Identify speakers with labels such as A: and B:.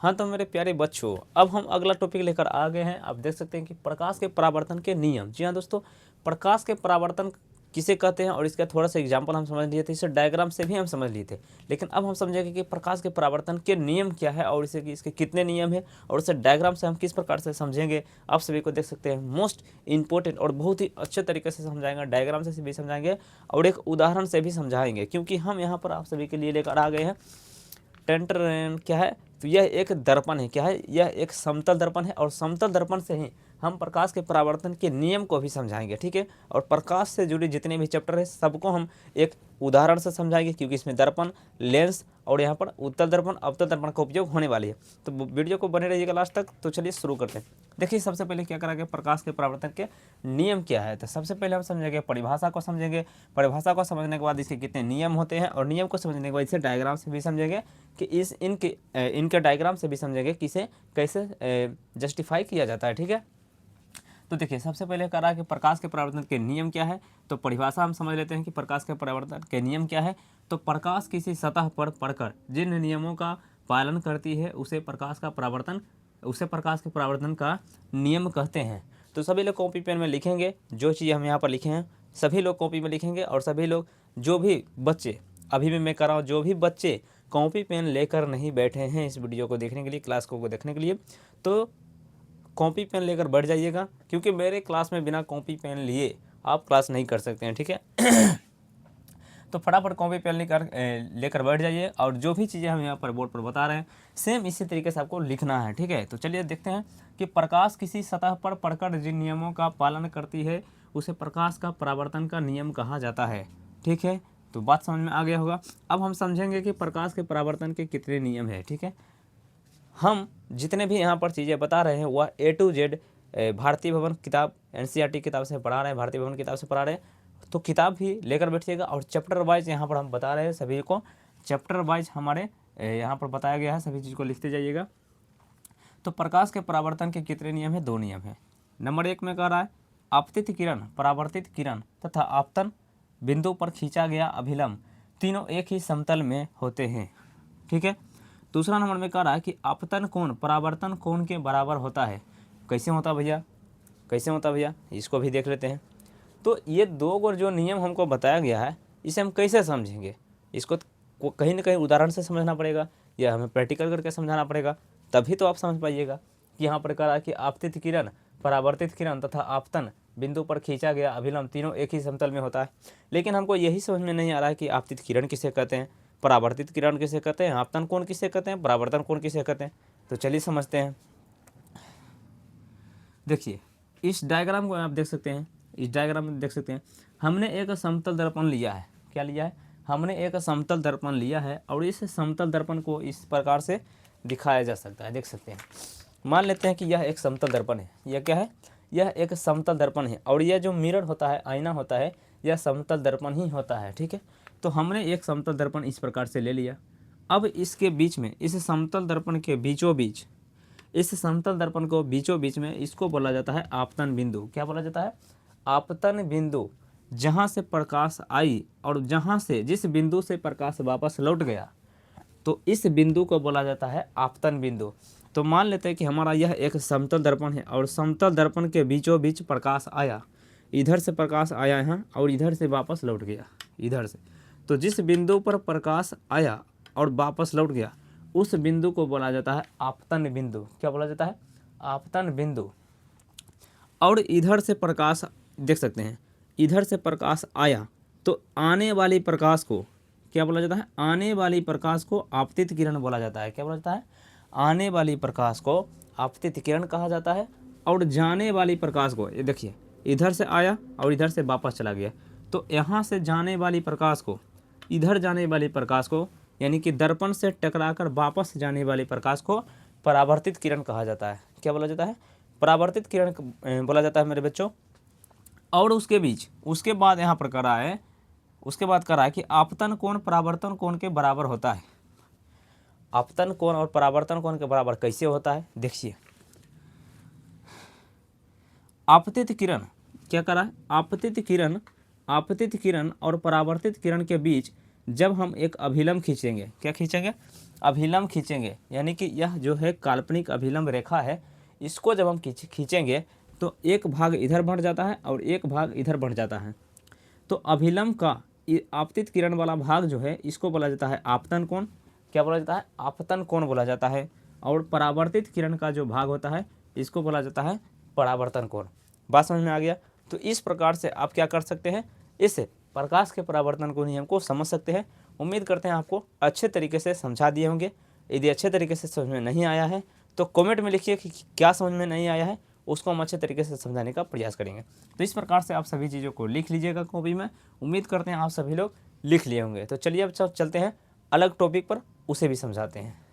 A: हाँ तो मेरे प्यारे बच्चों, अब हम अगला टॉपिक लेकर आ गए हैं। आप देख सकते हैं कि प्रकाश के परावर्तन के नियम। जी हाँ दोस्तों, प्रकाश के परावर्तन किसे कहते हैं और इसका थोड़ा सा एग्जाम्पल हम समझ लिए थे, इसे डायग्राम से भी हम समझ लिए थे। लेकिन अब हम समझेंगे कि प्रकाश के परावर्तन के नियम क्या है और इसे इसके कितने नियम हैं और इसे डायग्राम से हम किस प्रकार से समझेंगे। आप सभी को देख सकते हैं मोस्ट इंपॉर्टेंट और बहुत ही अच्छे तरीके से समझाएंगे, डायग्राम से भी समझाएंगे और एक उदाहरण से भी समझाएंगे, क्योंकि हम यहाँ पर आप सभी के लिए लेकर आ गए हैं टेंटर क्या है, तो यह एक दर्पण है। क्या है? यह एक समतल दर्पण है और समतल दर्पण से ही हम प्रकाश के परावर्तन के नियम को भी समझाएंगे। ठीक है, और प्रकाश से जुड़ी जितने भी चैप्टर है सबको हम एक उदाहरण से समझाएंगे, क्योंकि इसमें दर्पण, लेंस और यहाँ पर उत्तल दर्पण, अवतल दर्पण का उपयोग होने वाली है। तो वीडियो को बने रहिएगा लास्ट तक। तो चलिए शुरू करते हैं। देखिए, सबसे पहले क्या करेंगे, प्रकाश के परावर्तन के नियम क्या है। तो सबसे पहले हम समझेंगे परिभाषा को समझेंगे। परिभाषा को समझने के बाद इसके कितने नियम होते हैं और नियम को समझने के बाद इसे डायग्राम से भी समझेंगे कि इनके डायग्राम से भी समझेंगे कि इसे कैसे जस्टिफाई किया जाता है। ठीक है, तो देखिए सबसे पहले कह रहा है कि प्रकाश के परावर्तन के नियम क्या है। तो परिभाषा हम समझ लेते हैं कि प्रकाश के परावर्तन के नियम क्या है। तो प्रकाश किसी सतह पर पड़कर जिन नियमों का पालन करती है उसे प्रकाश के परावर्तन का नियम कहते हैं। तो सभी लोग कॉपी पेन में लिखेंगे, जो चीज़ हम यहाँ पर लिखे हैं सभी लोग कॉपी में लिखेंगे। और सभी लोग, जो भी बच्चे, अभी भी मैं कर रहा हूँ, जो भी बच्चे कॉपी पेन लेकर नहीं बैठे हैं इस वीडियो को देखने के लिए, क्लास को देखने के लिए, तो कॉपी पेन लेकर बैठ जाइएगा, क्योंकि मेरे क्लास में बिना कॉपी पेन लिए आप क्लास नहीं कर सकते हैं। ठीक है तो फटाफट कॉपी पेन लेकर बैठ जाइए और जो भी चीज़ें हम यहाँ पर बोर्ड पर बता रहे हैं सेम इसी तरीके से आपको लिखना है। ठीक है, तो चलिए देखते हैं कि प्रकाश किसी सतह पर पड़कर जिन नियमों का पालन करती है उसे प्रकाश का परावर्तन का नियम कहा जाता है। ठीक है, तो बात समझ में आ गया होगा। अब हम समझेंगे कि प्रकाश के परावर्तन के कितने नियम है। ठीक है, हम जितने भी यहाँ पर चीज़ें बता रहे हैं वह A to Z भारतीय भवन किताब, NCERT किताब से पढ़ा रहे हैं, भारतीय भवन किताब से पढ़ा रहे हैं। तो किताब भी लेकर बैठिएगा और चैप्टर वाइज यहाँ पर हम बता रहे हैं, सभी को चैप्टर वाइज हमारे यहाँ पर बताया गया है, सभी चीज़ को लिखते जाइएगा। तो प्रकाश के परावर्तन के कितने नियम हैं? 2 नियम हैं। नंबर 1 में कह रहा है आपतित किरण, परावर्तित किरण तथा आपतन बिंदु पर खींचा गया अभिलंब तीनों एक ही समतल में होते हैं। ठीक है, दूसरा नंबर में कह रहा है कि आपतन कोण परावर्तन कोण के बराबर होता है। कैसे होता भैया, कैसे होता भैया, इसको भी देख लेते हैं। तो ये 2 जो नियम हमको बताया गया है इसे हम कैसे समझेंगे, इसको कहीं ना कहीं उदाहरण से समझना पड़ेगा या हमें प्रैक्टिकल करके समझाना पड़ेगा, तभी तो आप समझ पाइएगा। कि यहाँ पर कह रहा है कि आपतित किरण, परावर्तित किरण तथा आपतन बिंदु पर खींचा गया अभिलंब तीनों एक ही समतल में होता है। लेकिन हमको यही समझ में नहीं आ रहा है कि आपतित किरण किसे कहते हैं, परावर्तित किरण किसे कहते हैं, आपतन कोण किसे कहते हैं, परावर्तन कोण किसे कहते हैं। तो चलिए समझते हैं। देखिए इस डायग्राम को आप देख सकते हैं, इस डायग्राम में देख सकते हैं हमने एक समतल दर्पण लिया है। क्या लिया है? हमने एक समतल दर्पण लिया है और इस समतल दर्पण को इस प्रकार से दिखाया जा सकता है। देख सकते हैं, मान लेते हैं कि यह एक समतल दर्पण है। यह क्या है? यह एक समतल दर्पण है और यह जो मिरर होता है, आईना होता है, यह समतल दर्पण ही होता है। ठीक है, तो हमने एक समतल दर्पण इस प्रकार से ले लिया। अब इसके बीच में, इस समतल दर्पण के बीचों बीच, इस समतल दर्पण को बीचों बीच में इसको बोला जाता है आपतन बिंदु। क्या बोला जाता है? आपतन बिंदु। जहाँ से प्रकाश आई और जहाँ से, जिस बिंदु से प्रकाश वापस लौट गया, तो इस बिंदु को बोला जाता है आपतन बिंदु। तो मान लेते हैं कि हमारा यह एक समतल दर्पण है और समतल दर्पण के बीचों बीच प्रकाश आया, इधर से प्रकाश आया यहाँ और इधर से वापस लौट गया, इधर से। तो जिस बिंदु पर प्रकाश आया और वापस लौट गया उस बिंदु को बोला जाता है आपतन बिंदु। क्या बोला जाता है? आपतन बिंदु। और इधर से प्रकाश, देख सकते हैं, इधर से प्रकाश आया तो आने वाली प्रकाश को क्या बोला जाता है? आने वाली प्रकाश को आपतित किरण बोला जाता है। क्या बोला जाता है? आने वाली प्रकाश को आपतित किरण कहा जाता है। और जाने वाली प्रकाश को, ये देखिए, इधर से आया और इधर से वापस चला गया, तो यहाँ से जाने वाली प्रकाश को, इधर जाने वाली प्रकाश को, यानी कि दर्पण से टकराकर वापस जाने वाली प्रकाश को परावर्तित किरण कहा जाता है। क्या बोला जाता है? परावर्तित किरण बोला जाता है मेरे बच्चों। और उसके बीच, उसके बाद यहाँ पर करा है, उसके बाद करा है कि आपतन कोण परावर्तन कोण के बराबर होता है। आपतन कोण और परावर्तन कोण के बराबर कैसे होता है? देखिए, आपतित किरण क्या करा है? आपतित किरण और परावर्तित किरण के बीच जब हम एक अभिलंब खींचेंगे, क्या खींचेंगे? अभिलंब खींचेंगे, यानी कि यह जो है काल्पनिक अभिलंब रेखा है, इसको जब हम खींचेंगे तो एक भाग इधर बढ़ जाता है और एक भाग इधर बढ़ जाता है। तो अभिलंब का आपतित किरण वाला भाग जो है इसको बोला जाता है आपतन कोण। क्या बोला जाता है? आपतन कोण बोला जाता है। और परावर्तित किरण का जो भाग होता है इसको बोला जाता है परावर्तन कोण। बात समझ में आ गया? तो इस प्रकार से आप क्या कर सकते हैं, इस प्रकाश के परावर्तन को नियम को समझ सकते हैं। उम्मीद करते हैं आपको अच्छे तरीके से समझा दिए होंगे। यदि अच्छे तरीके से समझ में नहीं आया है तो कमेंट में लिखिए कि क्या समझ में नहीं आया है, उसको हम अच्छे तरीके से समझाने का प्रयास करेंगे। तो इस प्रकार से आप सभी चीज़ों को लिख लीजिएगा कॉपी में। उम्मीद करते हैं आप सभी लोग लिख लिए होंगे। तो चलिए अब चलते हैं अलग टॉपिक पर, उसे भी समझाते हैं।